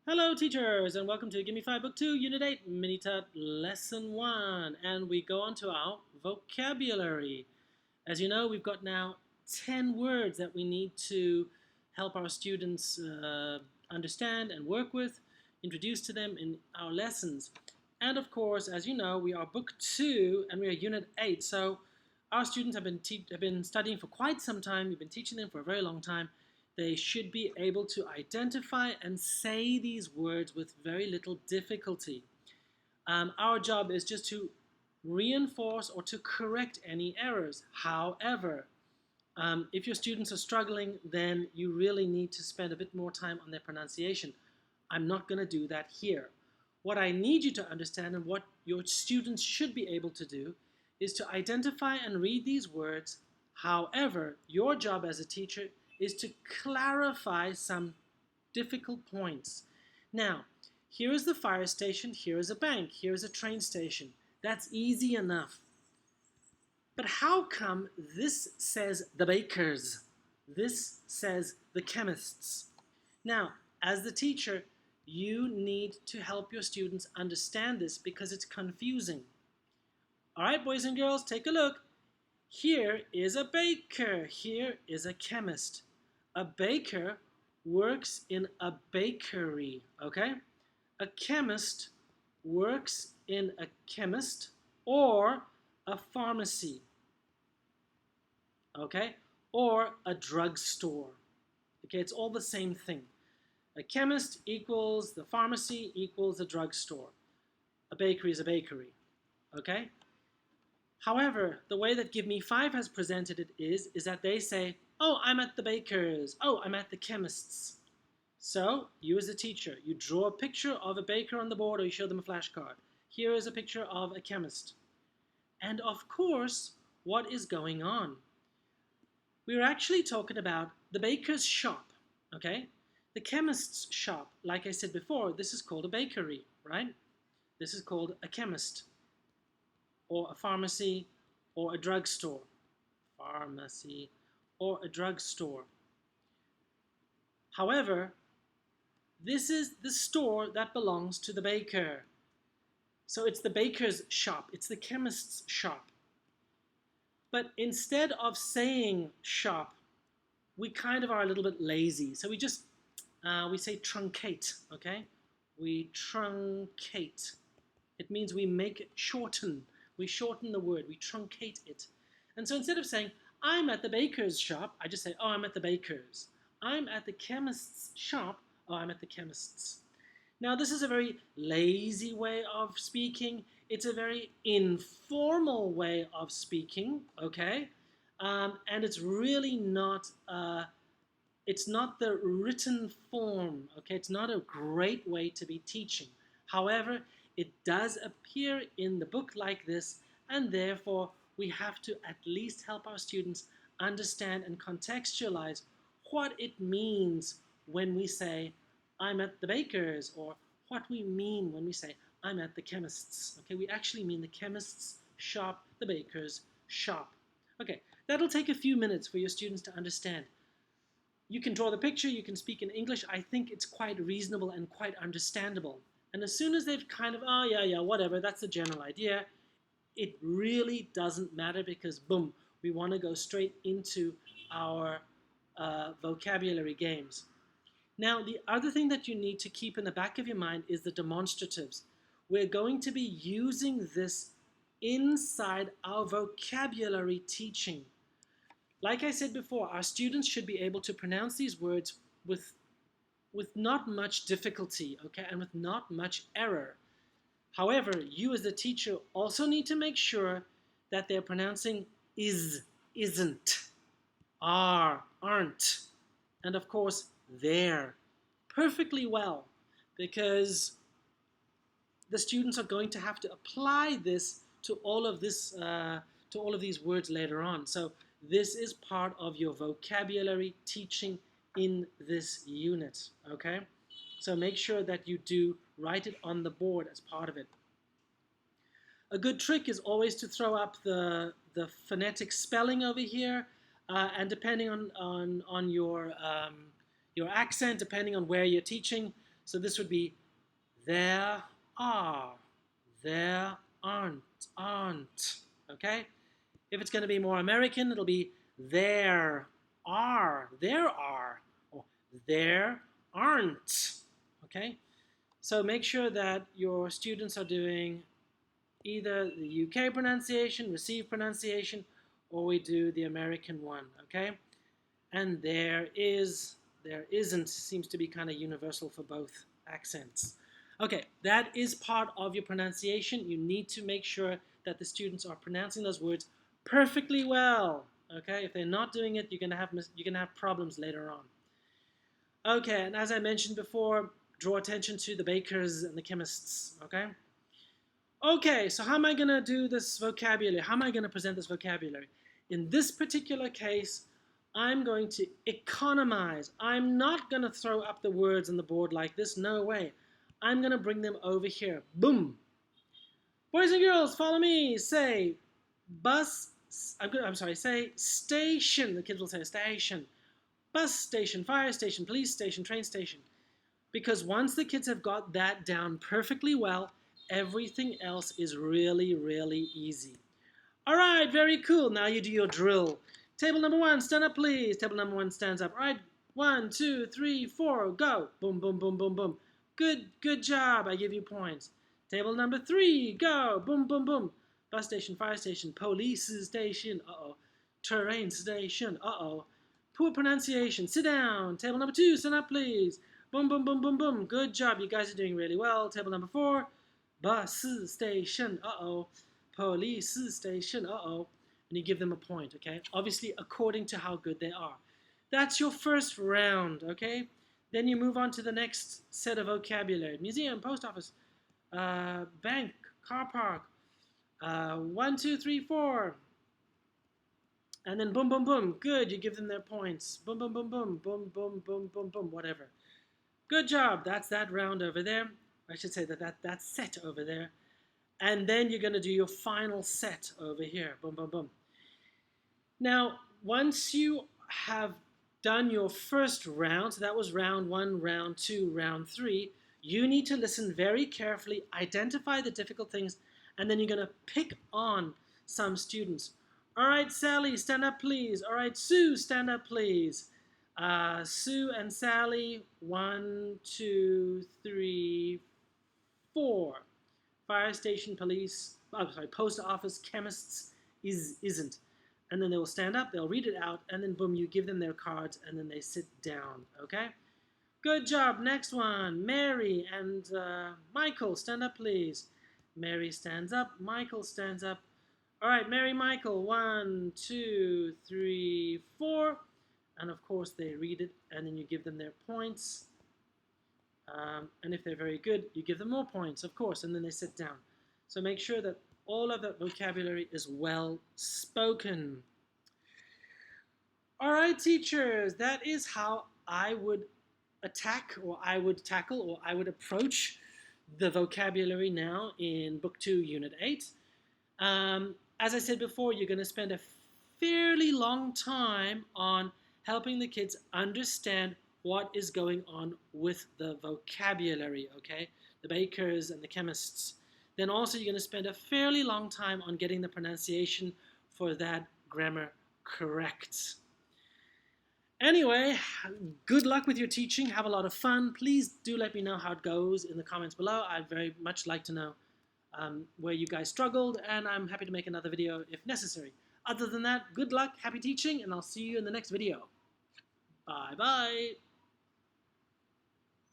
Hello teachers and welcome to GMF BK2 U8 L1 MiniTUT Lesson 1, and we go on to our vocabulary. As you know, we've got now 10 words that we need to help our students understand and work with, introduce to them in our lessons. And of course, as you know, we are Book 2 and we are Unit 8, so our students have been studying for quite some time. We've been teaching them for a very long time. They should be able to identify and say these words with very little difficulty. Our job is just to reinforce or to correct any errors. However, if your students are struggling, then you really need to spend a bit more time on their pronunciation. I'm not going to do that here. What I need you to understand and what your students should be able to do is to identify and read these words. However, your job as a teacher is to clarify some difficult points. Now, here is the fire station, here is a bank, here is a train station. That's easy enough. But how come this says the bakers? This says the chemists. Now, as the teacher, you need to help your students understand this because it's confusing. All right, boys and girls, take a look. Here is a baker, here is a chemist. A baker works in a bakery, okay? A chemist works in a chemist or a pharmacy, okay? Or a drugstore, okay? It's all the same thing. A chemist equals the pharmacy equals the drugstore. A bakery is a bakery, okay? However, the way that Give Me 5 has presented it is that they say, oh, I'm at the baker's. Oh, I'm at the chemist's. So, you as a teacher, you draw a picture of a baker on the board or you show them a flashcard. Here is a picture of a chemist. And of course, what is going on? We're actually talking about the baker's shop, okay? The chemist's shop, like I said before, this is called a bakery, right? This is called a chemist, or a pharmacy, or a drugstore. Pharmacy, or a drugstore. However, this is the store that belongs to the baker. So it's the baker's shop, it's the chemist's shop. But instead of saying shop, we kind of are a little bit lazy. So we say truncate, okay? We truncate. It means we make it shorten. We shorten the word, we truncate it. And so instead of saying, I'm at the baker's shop, I just say, oh, I'm at the baker's. I'm at the chemist's shop, oh, I'm at the chemist's. Now, this is a very lazy way of speaking. It's a very informal way of speaking, okay? And it's really not, it's not the written form, okay? It's not a great way to be teaching. However, it does appear in the book like this, and therefore we have to at least help our students understand and contextualize what it means when we say, I'm at the baker's, or what we mean when we say, I'm at the chemist's. Okay, we actually mean the chemist's shop, the baker's shop. Okay, that'll take a few minutes for your students to understand. You can draw the picture, you can speak in English. I think it's quite reasonable and quite understandable. And as soon as they've kind of, oh, yeah, whatever, that's the general idea, it really doesn't matter because, boom, we want to go straight into our vocabulary games. Now, the other thing that you need to keep in the back of your mind is the demonstratives. We're going to be using this inside our vocabulary teaching. Like I said before, our students should be able to pronounce these words with not much difficulty, okay, and with not much error. However, you as the teacher also need to make sure that they're pronouncing is, isn't, are, aren't, and of course, there perfectly well, because the students are going to have to apply this to all of this, to all of these words later on. So this is part of your vocabulary teaching in this unit, okay? So make sure that you do write it on the board as part of it. A good trick is always to throw up the phonetic spelling over here, and depending on your accent, depending on where you're teaching. So this would be there are, there aren't, okay? If it's going to be more American, it'll be there are, or there aren't, okay? So make sure that your students are doing either the UK pronunciation, received pronunciation, or we do the American one, okay? And there isn't seems to be kind of universal for both accents. Okay, that is part of your pronunciation. You need to make sure that the students are pronouncing those words perfectly well. Okay, if they're not doing it, you're gonna have problems later on. Okay, and as I mentioned before, draw attention to the bakers and the chemists. Okay. Okay, so how am I gonna do this vocabulary? How am I gonna present this vocabulary? In this particular case, I'm going to economize. I'm not going to throw up the words on the board like this. No way. I'm going to bring them over here. Boom. Boys and girls, follow me. Say bus. Say station. The kids will say station. Bus station, fire station, police station, train station. Because once the kids have got that down perfectly well, everything else is really, really easy. All right, very cool. Now you do your drill. Table number 1, stand up, please. Table number 1 stands up. All right, 1, 2, 3, 4, go. Boom, boom, boom, boom, boom. Good job. I give you points. Table number 3, go. Boom, boom, boom. Bus station, fire station, police station. Uh-oh. Train station. Uh-oh. Poor pronunciation. Sit down. Table number 2, stand up, please. Boom, boom, boom, boom, boom. Good job. You guys are doing really well. Table number 4, bus station. Uh-oh. Police station. Uh-oh. And you give them a point, okay? Obviously, according to how good they are. That's your first round, okay? Then you move on to the next set of vocabulary. Museum, post office, bank, car park, 1, 2, 3, 4. And then boom, boom, boom. Good, you give them their points. Boom, boom, boom, boom, boom, boom, boom, boom, boom, whatever. Good job. That's that round over there. I should say that set over there. And then you're going to do your final set over here. Boom, boom, boom. Now, once you have done your first round, so that was round 1, round 2, round 3, you need to listen very carefully, identify the difficult things, and then you're going to pick on some students. All right, Sally, stand up, please. All right, Sue, stand up, please. Sue and Sally, 1, 2, 3, 4. Fire station, police, post office, chemists, isn't. And then they will stand up, they'll read it out, and then boom, you give them their cards, and then they sit down, okay? Good job. Next one, Mary and Michael, stand up, please. Mary stands up, Michael stands up. All right, Mary, Michael, 1, 2, 3, 4. And of course, they read it, and then you give them their points. And if they're very good, you give them more points, of course, and then they sit down. So make sure that all of that vocabulary is well spoken. All right, teachers, that is how I would attack, or I would tackle, or I would approach the vocabulary now in Book 2, Unit 8. As I said before, you're going to spend a fairly long time on helping the kids understand what is going on with the vocabulary, okay? The bakers and the chemists. Then also you're going to spend a fairly long time on getting the pronunciation for that grammar correct. Anyway, good luck with your teaching. Have a lot of fun. Please do let me know how it goes in the comments below. I'd very much like to know where you guys struggled, and I'm happy to make another video if necessary. Other than that, good luck, happy teaching, and I'll see you in the next video. Bye-bye.